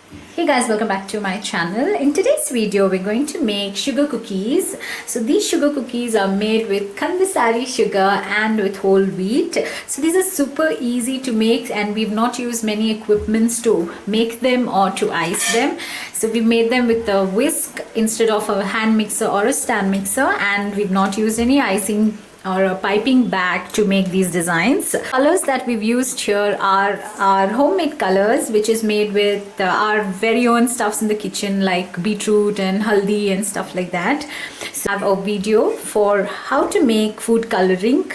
Hey guys, welcome back to my channel. In today's video, we're going to make sugar cookies. So these sugar cookies are made with Khandasari sugar and with whole wheat. So these are super easy to make and we've not used many equipments to make them or to ice them. So we made them with a whisk instead of a hand mixer or a stand mixer, and we've not used any icing or a piping bag to make these designs. Colors that we've used here are our homemade colors, which is made with our very own stuffs in the kitchen like beetroot and haldi and stuff like that. So I have a video for how to make food coloring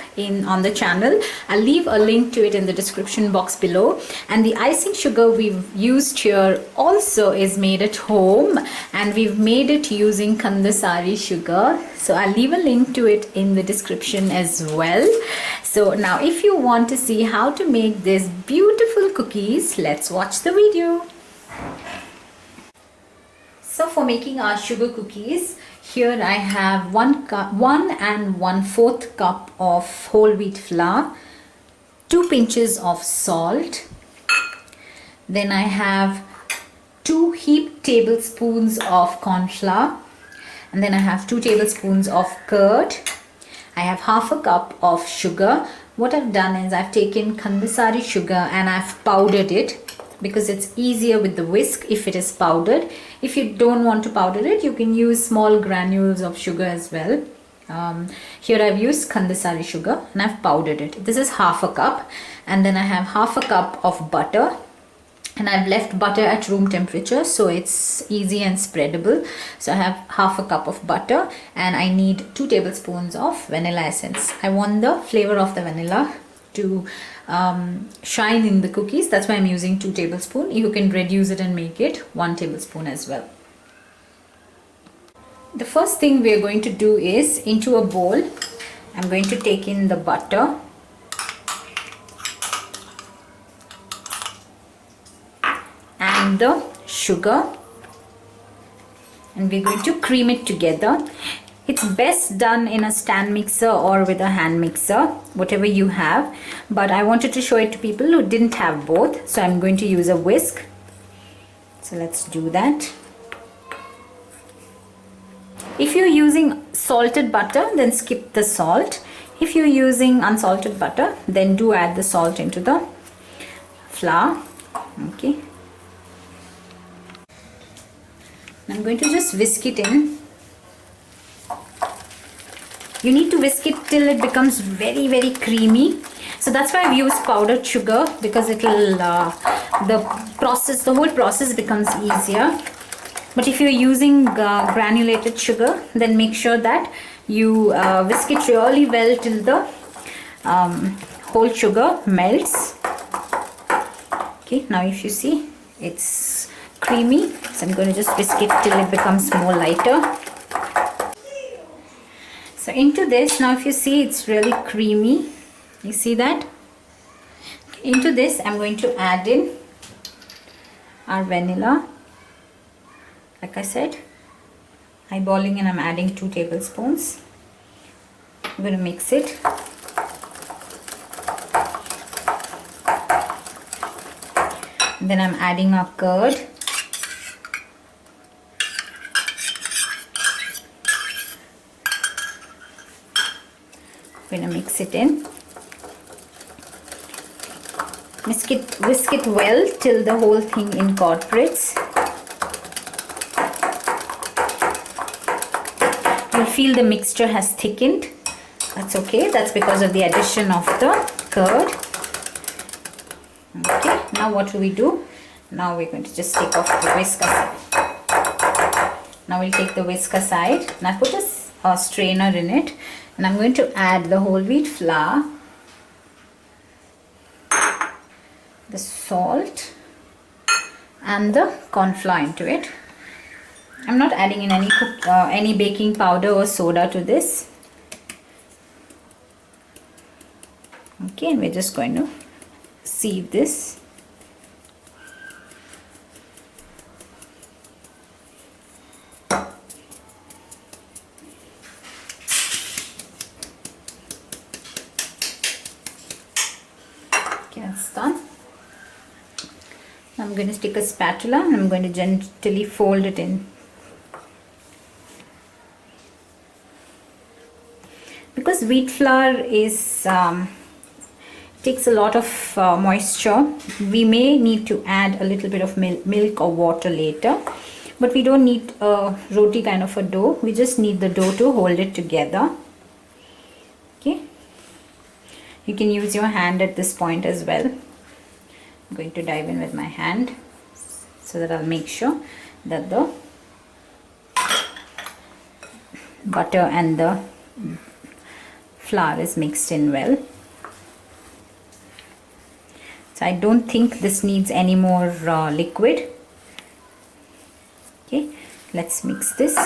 on the channel. I'll leave a link to it in the description box below. And the icing sugar we've used here also is made at home, and we've made it using Khandasari sugar. So I'll leave a link to it in the description as well. So now if you want to see how to make these beautiful cookies, let's watch the video. So for making our sugar cookies, here I have 1 and 1/4 cup of whole wheat flour, 2 pinches of salt, then I have 2 heaped tablespoons of corn flour, and then I have 2 tablespoons of curd. I have half a cup of sugar. What I've done is I've taken Khandasari sugar and I've powdered it because it's easier with the whisk if it is powdered. If you don't want to powder it, you can use small granules of sugar as well. Here I've used Khandasari sugar and I've powdered it. This is half a cup, and then I have half a cup of butter. And I've left butter at room temperature so it's easy and spreadable. So I have half a cup of butter, and I need 2 tablespoons of vanilla essence. I want the flavor of the vanilla to shine in the cookies. That's why I'm using 2 tablespoons. You can reduce it and make it 1 tablespoon as well. The first thing we're going to do is, into a bowl, I'm going to take in the butter. And the sugar, and we're going to cream it together. It's best done in a stand mixer or with a hand mixer, whatever you have, but I wanted to show it to people who didn't have both, so I'm going to use a whisk. So let's do that. If you're using salted butter, then skip the salt. If you're using unsalted butter, then do add the salt into the flour. Okay, I'm going to just whisk it in. You need to whisk it till it becomes very creamy. So that's why I've used powdered sugar, because it will the whole process becomes easier. But if you're using granulated sugar, then make sure that you whisk it really well till the whole sugar melts. Okay, now if you see, it's creamy, so I'm going to just whisk it till it becomes more lighter. So into this, now if you see, it's really creamy. You see that? Into this, I'm going to add in our vanilla. Like I said, eyeballing, and I'm adding 2 tablespoons. I'm going to mix it. Then I'm adding our curd. I'm going to mix it in. Whisk it well till the whole thing incorporates. You'll feel the mixture has thickened. That's okay. That's because of the addition of the curd. Okay, now what do we do? Now we're going to just take off the whisk aside. Now we'll take the whisk aside, and I put a strainer in it, and I'm going to add the whole wheat flour, the salt, and the corn flour into it. I'm not adding in any baking powder or soda to this. Okay, and we're just going to sieve this. Okay, that's done. I'm I'm going to take a spatula and I'm going to gently fold it in. Because wheat flour is takes a lot of moisture, we may need to add a little bit of milk or water later, but we don't need a roti kind of a dough. We just need the dough to hold it together. Okay, you can use your hand at this point as well. I'm going to dive in with my hand so that I'll make sure that the butter and the flour is mixed in well. So I don't think this needs any more liquid. Okay, let's mix this.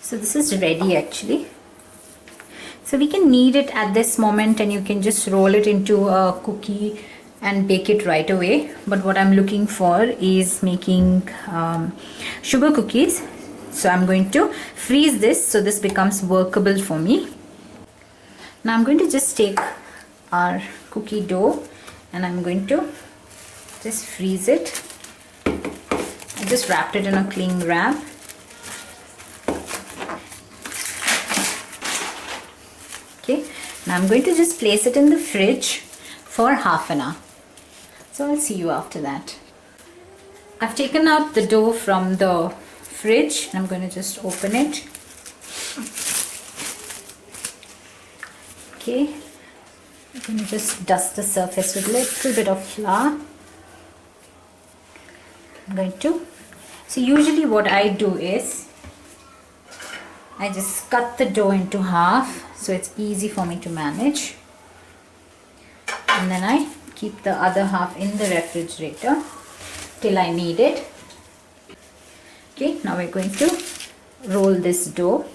So this is ready actually. So we can knead it at this moment and you can just roll it into a cookie and bake it right away. But what I'm looking for is making sugar cookies. So I'm going to freeze this so this becomes workable for me. Now I'm going to just take our cookie dough and I'm going to just freeze it. I just wrapped it in a cling wrap. Okay, now I'm going to just place it in the fridge for half an hour. So I'll see you after that. I've taken out the dough from the fridge and I'm going to just open it. Okay, I'm going to just dust the surface with a little bit of flour. I'm going to, so usually what I do is I just cut the dough into half so it's easy for me to manage, and then I keep the other half in the refrigerator till I need it. Okay, now we're going to roll this dough.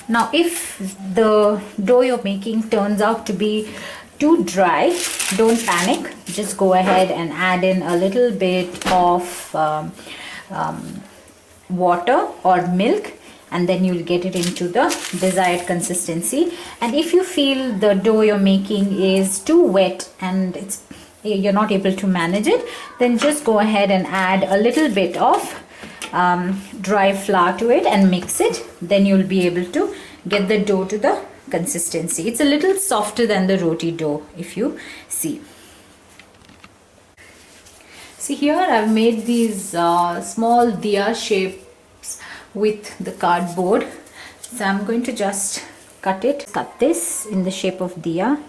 Now if the dough you're making turns out to be too dry, don't panic. Just go ahead and add in a little bit of water or milk, and then you'll get it into the desired consistency. And if you feel the dough you're making is too wet and you're not able to manage it, then just go ahead and add a little bit of dry flour to it and mix it. Then you'll be able to get the dough to the consistency. It's a little softer than the roti dough, if you see. See here, I've made these small diya shapes with the cardboard. So I'm going to just cut this in the shape of diya.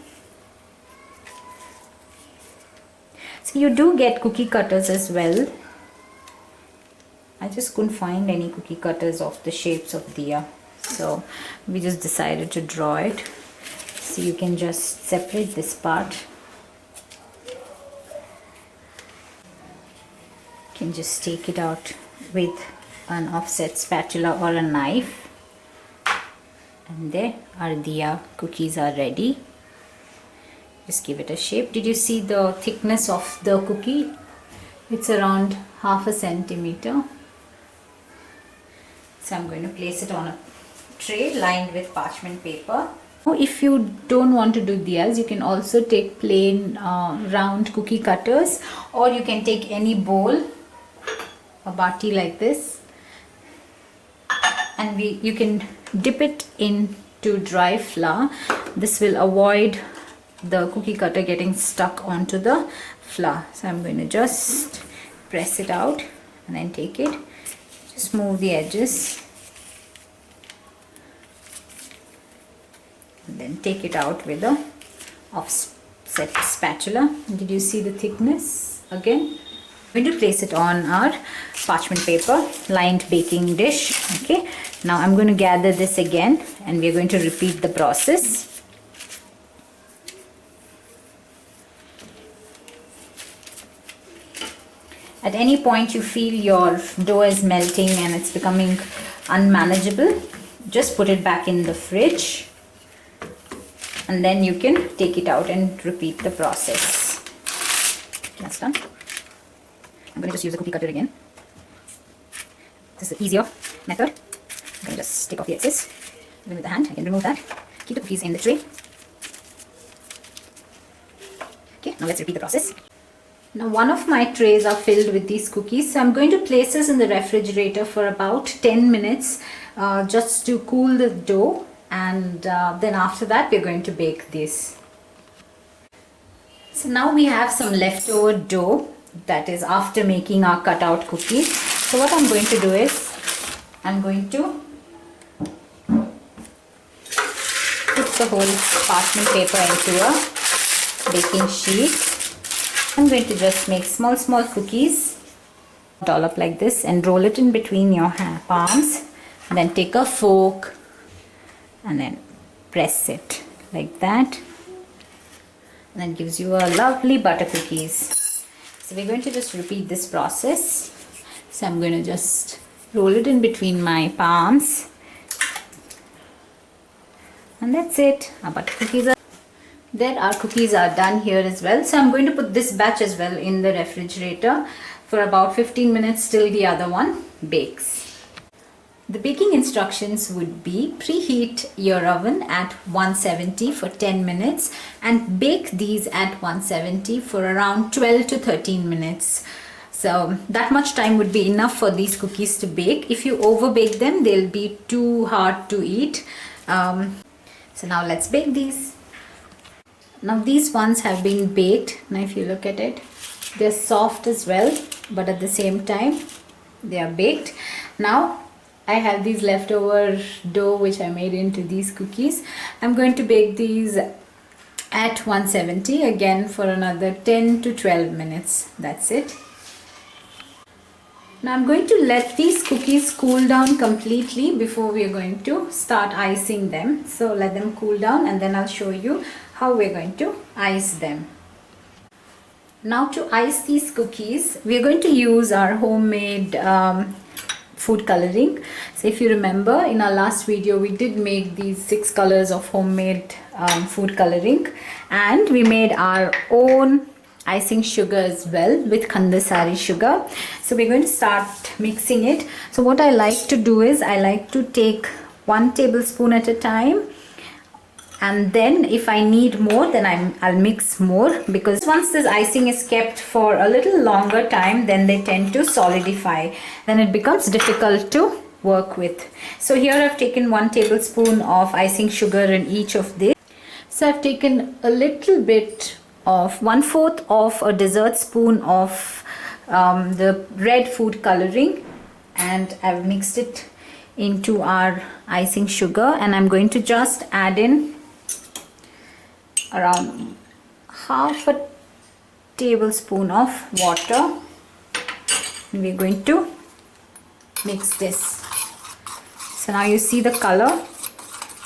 So you do get cookie cutters as well. I just couldn't find any cookie cutters of the shapes of diya, so we just decided to draw it. So you can just separate this part. You can just take it out with an offset spatula or a knife, and there our diya cookies are ready. Just give it a shape. Did you see the thickness of the cookie? It's around 1/2 centimeter. So I'm going to place it on a tray lined with parchment paper. If you don't want to do diyas, you can also take plain round cookie cutters, or you can take any bowl, a bati like this, and you can dip it into dry flour. This will avoid the cookie cutter getting stuck onto the flour. So I'm going to just press it out and then take it, just move the edges and then take it out with a offset spatula. Did you see the thickness? Again, I'm going to place it on our parchment paper lined baking dish. Okay, now I'm going to gather this again and we're going to repeat the process. At any point you feel your dough is melting and it's becoming unmanageable, just put it back in the fridge and then you can take it out and repeat the process. That's done. I'm going to just use the cookie cutter again. This is the easier method. I'm going to just take off the excess. Even with the hand, I can remove that. Keep the cookies in the tray. Okay, now let's repeat the process. Now one of my trays are filled with these cookies. So I'm going to place this in the refrigerator for about 10 minutes just to cool the dough. And then after that, we're going to bake this. So now we have some leftover dough, that is after making our cutout cookies. So what I'm going to do is, I'm going to put the whole parchment paper into a baking sheet. I'm going to just make small cookies, dollop like this, and roll it in between your palms. And then take a fork and then press it like that. And then gives you a lovely butter cookies. So we're going to just repeat this process. So I'm going to just roll it in between my palms. And that's it. Our butter cookies are there. Our cookies are done here as well. So I'm going to put this batch as well in the refrigerator for about 15 minutes till the other one bakes. The baking instructions would be: preheat your oven at 170 for 10 minutes and bake these at 170 for around 12 to 13 minutes. So that much time would be enough for these cookies to bake. If you over bake them, they'll be too hard to eat. So now let's bake these. Now these ones have been baked. Now if you look at it, they're soft as well, but at the same time they are baked. Now I have these leftover dough which I made into these cookies. I'm going to bake these at 170 again for another 10 to 12 minutes. That's it. Now I'm going to let these cookies cool down completely before we are going to start icing them. So let them cool down and then I'll show you how we're going to ice them. Now to ice these cookies, we're going to use our homemade food coloring. So if you remember, in our last video we did make these 6 colors of homemade food coloring, and we made our own icing sugar as well with Khandasari sugar. So we're going to start mixing it. So what I like to do is, I like to take 1 tablespoon at a time, and then if I need more, then I'll mix more, because once this icing is kept for a little longer time, then they tend to solidify. Then it becomes difficult to work with. So here I've taken 1 tablespoon of icing sugar in each of these. So I've taken a little bit of 1/4 of a dessert spoon of the red food coloring, and I've mixed it into our icing sugar, and I'm going to just add in around 1/2 tablespoon of water. We're going to mix this. So now you see the color,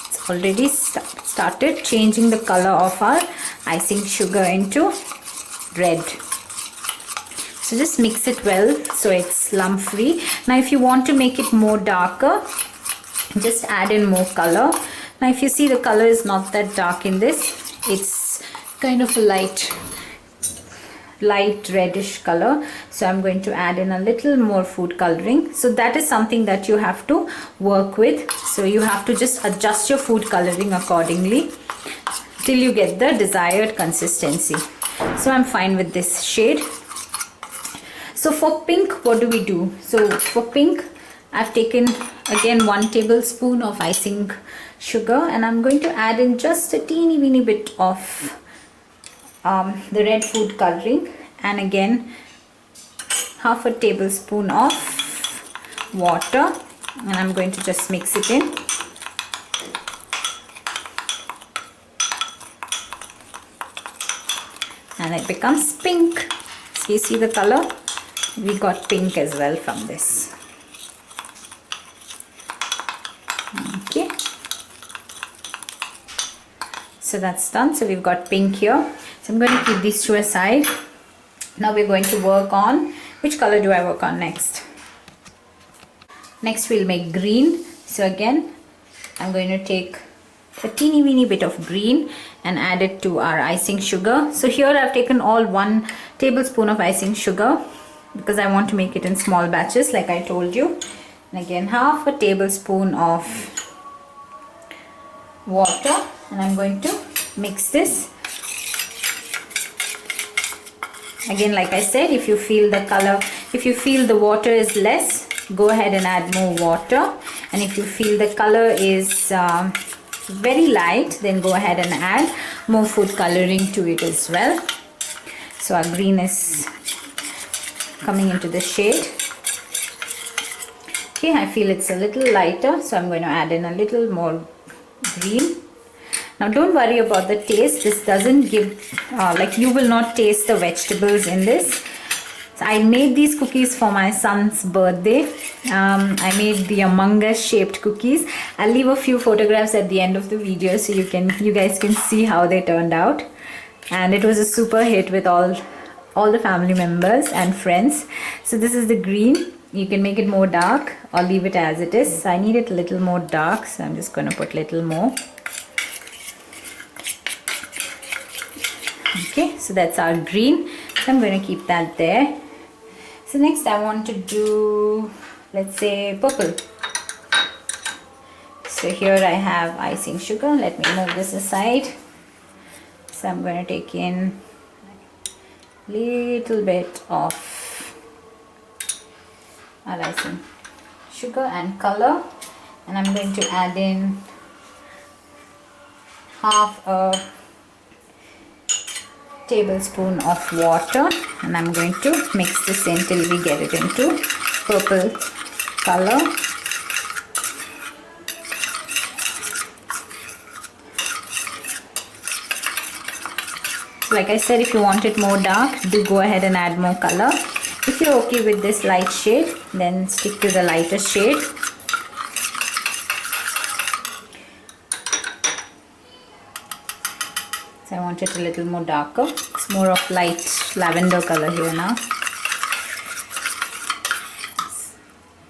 it's already started changing the color of our icing sugar into red. So just mix it well so it's lump free. Now if you want to make it more darker, just add in more color. Now if you see, the color is not that dark in this. It's kind of a light reddish color. So I'm going to add in a little more food coloring. So that is something that you have to work with. So you have to just adjust your food coloring accordingly till you get the desired consistency. So I'm fine with this shade. So for pink, what do we do? So for pink, I've taken again 1 tablespoon of icing sugar, and I'm going to add in just a teeny weeny bit of the red food coloring, and again 1/2 tablespoon of water, and I'm going to just mix it in. And it becomes pink. So you see the color? We got pink as well from this. Okay. So that's done. So we've got pink here. So I'm going to keep these two aside. Now we're going to work on, which color do I work on next? Next we'll make green. So again, I'm going to take a teeny weeny bit of green and add it to our icing sugar. So here I've taken all 1 tablespoon of icing sugar because I want to make it in small batches like I told you. And again half a tablespoon of water, and I'm going to mix this. Again, like I said, if you feel the water is less, go ahead and add more water, and if you feel the color is very light, then go ahead and add more food coloring to it as well. So our green is coming into the shade. Okay, I feel it's a little lighter, so I'm going to add in a little more green. Now don't worry about the taste. This doesn't give like, you will not taste the vegetables in this. So I made these cookies for my son's birthday. I made the Among Us shaped cookies. I'll leave a few photographs at the end of the video so you guys can see how they turned out. And it was a super hit with all the family members and friends. So this is the green. You can make it more dark or leave it as it is. So I need it a little more dark, so I'm just going to put a little more. Okay, so that's our green. So I'm going to keep that there. So next I want to do, let's say, purple. So here I have icing sugar. Let me move this aside. So I'm going to take in a little bit of our icing sugar and color, and I'm going to add in half a tablespoon of water, and I'm going to mix this in till we get it into purple color. Like I said, if you want it more dark, do go ahead and add more color. If you're okay with this light shade, then stick to the lighter shade. So I want it a little more darker. It's more of light lavender color here now.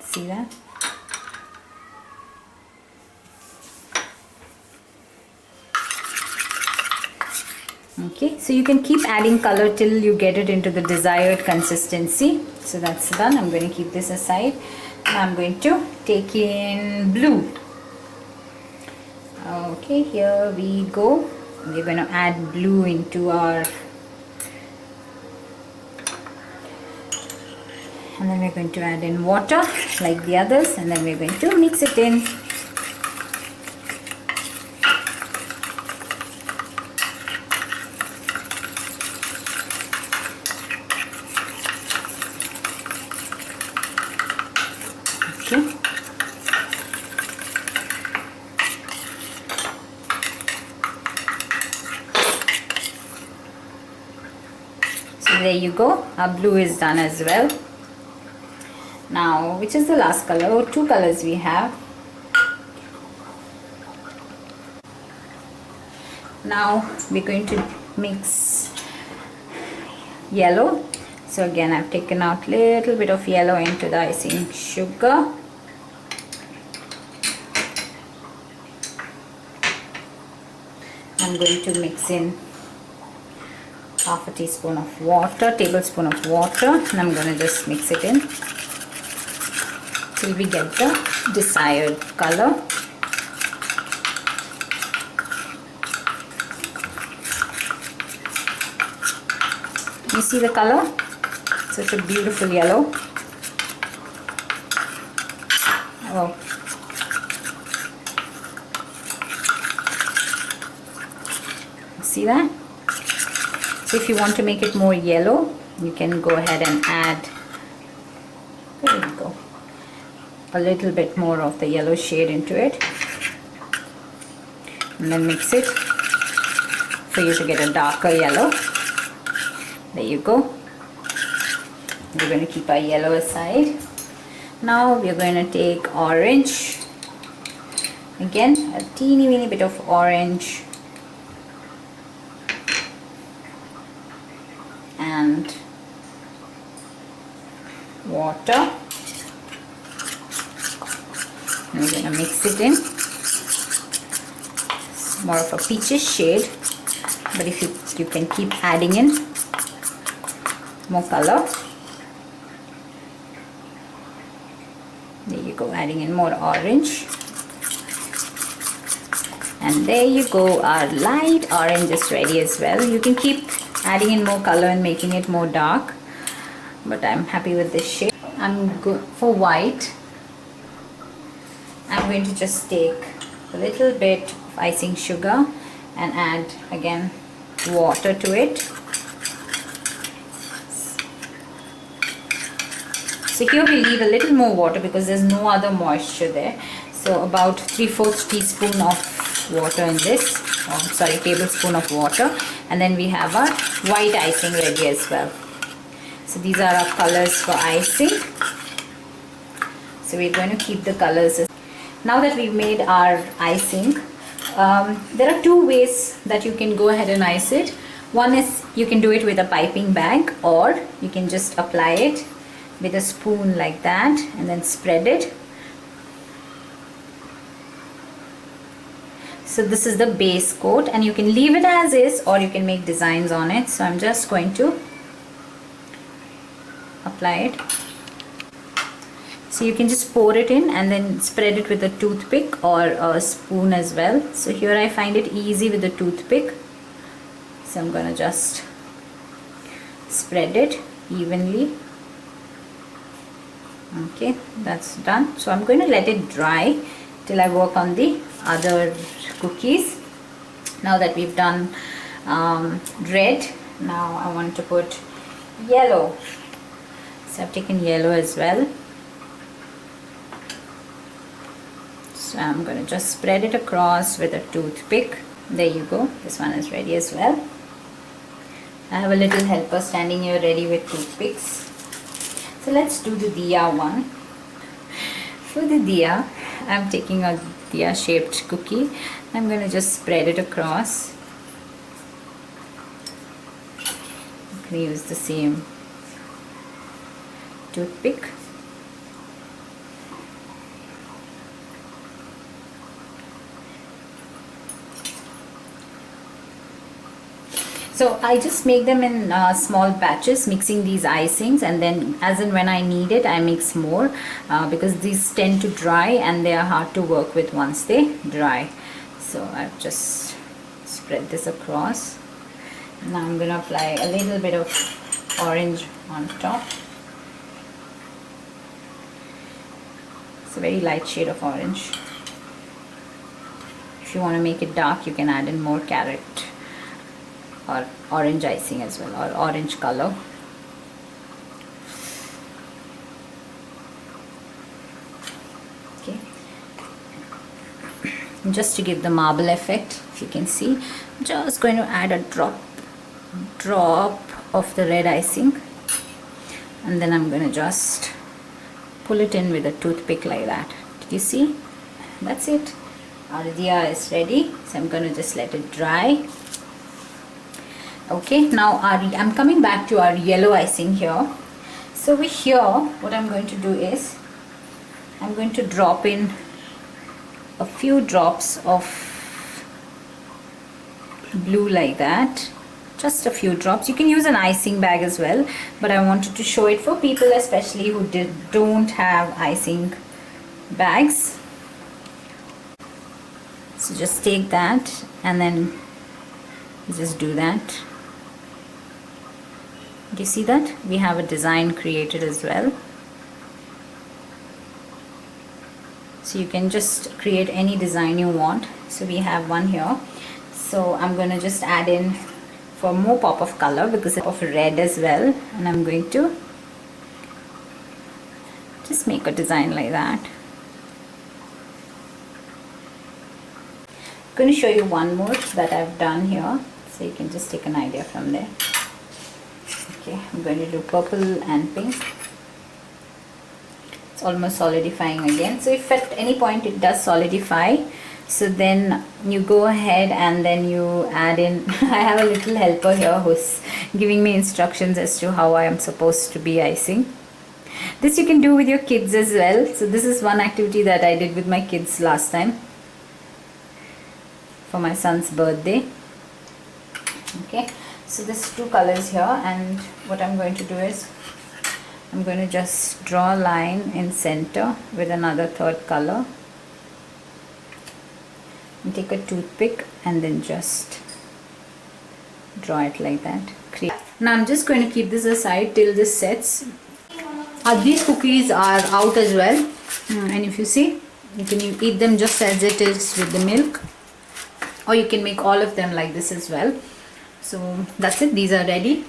See that? Okay, so you can keep adding color till you get it into the desired consistency. So that's done. I'm going to keep this aside. Now I'm going to take in blue. Okay, here we go. We're going to add blue into our, and then we're going to add in water like the others, and then we're going to mix it in. Okay. There you go, our blue is done as well. Now, which is the last color? Oh, two colors we have. Now we're going to mix yellow. So again, I've taken out a little bit of yellow into the icing sugar. I'm going to mix in half a teaspoon of water, tablespoon of water, and I'm going to just mix it in till we get the desired color. You see the color? Such a beautiful yellow. Oh. See that? So if you want to make it more yellow, you can go ahead and add, there you go, a little bit more of the yellow shade into it, and then mix it for you to get a darker yellow. There you go. We're going to keep our yellow aside. Now we're going to take orange. Again, a teeny weeny bit of orange. And water, and we're going to mix it in. It's more of a peachish shade, but if you can keep adding in more color. There you go, adding in more orange. And there you go, our light orange is ready as well. You can keep adding in more color and making it more dark, but I'm happy with this shade. I'm good for white. I'm going to just take a little bit of icing sugar and add again water to it. So here we leave a little more water because there's no other moisture there. So about 3/4 teaspoon of water in this, tablespoon of water, and then we have our white icing ready as well. So these are our colors for icing. So we're going to keep the colors. Now that we've made our icing, there are two ways that you can go ahead and ice it. One is you can do it with a piping bag, or you can just apply it with a spoon like that and then spread it. So this is the base coat, and you can leave it as is or you can make designs on it. So I'm just going to apply it. So you can just pour it in and then spread it with a toothpick or a spoon as well. So here I find it easy with a toothpick. So I'm going to just spread it evenly. Okay, that's done. So I'm going to let it dry till I work on the other cookies. Now that we've done red, now I want to put yellow. So I've taken yellow as well. So I'm going to just spread it across with a toothpick. There you go. This one is ready as well. I have a little helper standing here ready with toothpicks. So let's do the diya one. For the diya, I'm taking a diya shaped cookie. I'm going to just spread it across. I'm going to use the same toothpick. So I just make them in small batches, mixing these icings, and then as and when I need it, I mix more because these tend to dry and they are hard to work with once they dry. So I've just spread this across. Now I'm going to apply a little bit of orange on top. It's a very light shade of orange. If you want to make it dark, you can add in more carrot or orange icing as well, or orange color. Okay, and just to give the marble effect, if you can see, I'm just going to add a drop of the red icing, and then I'm going to just pull it in with a toothpick like that. Did you see? That's it. Our diya is ready, so I'm going to just let it dry. Okay, now I'm coming back to our yellow icing here. So here, what I'm going to do is, I'm going to drop in a few drops of blue like that. Just a few drops. You can use an icing bag as well, but I wanted to show it for people especially who don't have icing bags. So just take that and then just do that. Do you see that? We have a design created as well. So you can just create any design you want. So we have one here. So I'm going to just add in for more pop of color because of red as well. And I'm going to just make a design like that. I'm going to show you one more that I've done here. So you can just take an idea from there. Okay, I'm going to do purple and pink. It's almost solidifying again. So if at any point it does solidify, so then you go ahead and then you add in, I have a little helper here who's giving me instructions as to how I am supposed to be icing. This you can do with your kids as well. So this is one activity that I did with my kids last time for my son's birthday. Okay. So there's two colors here, and what I'm going to do is I'm going to just draw a line in center with another third color. And take a toothpick and then just draw it like that. Now I'm just going to keep this aside till this sets. These cookies are out as well, and if you see, you can eat them just as it is with the milk, or you can make all of them like this as well. So that's it, these are ready.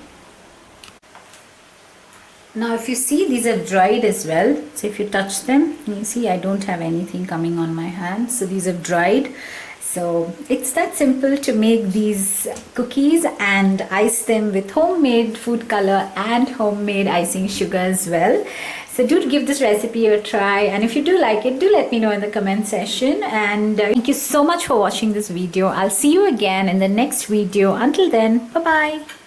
Now if you see, these have dried as well. So if you touch them, you see I don't have anything coming on my hands. So these have dried. So it's that simple to make these cookies and ice them with homemade food color and homemade icing sugar as well. So do give this recipe a try, and if you do like it, do let me know in the comment section. And thank you so much for watching this video. I'll see you again in the next video. Until then, bye bye.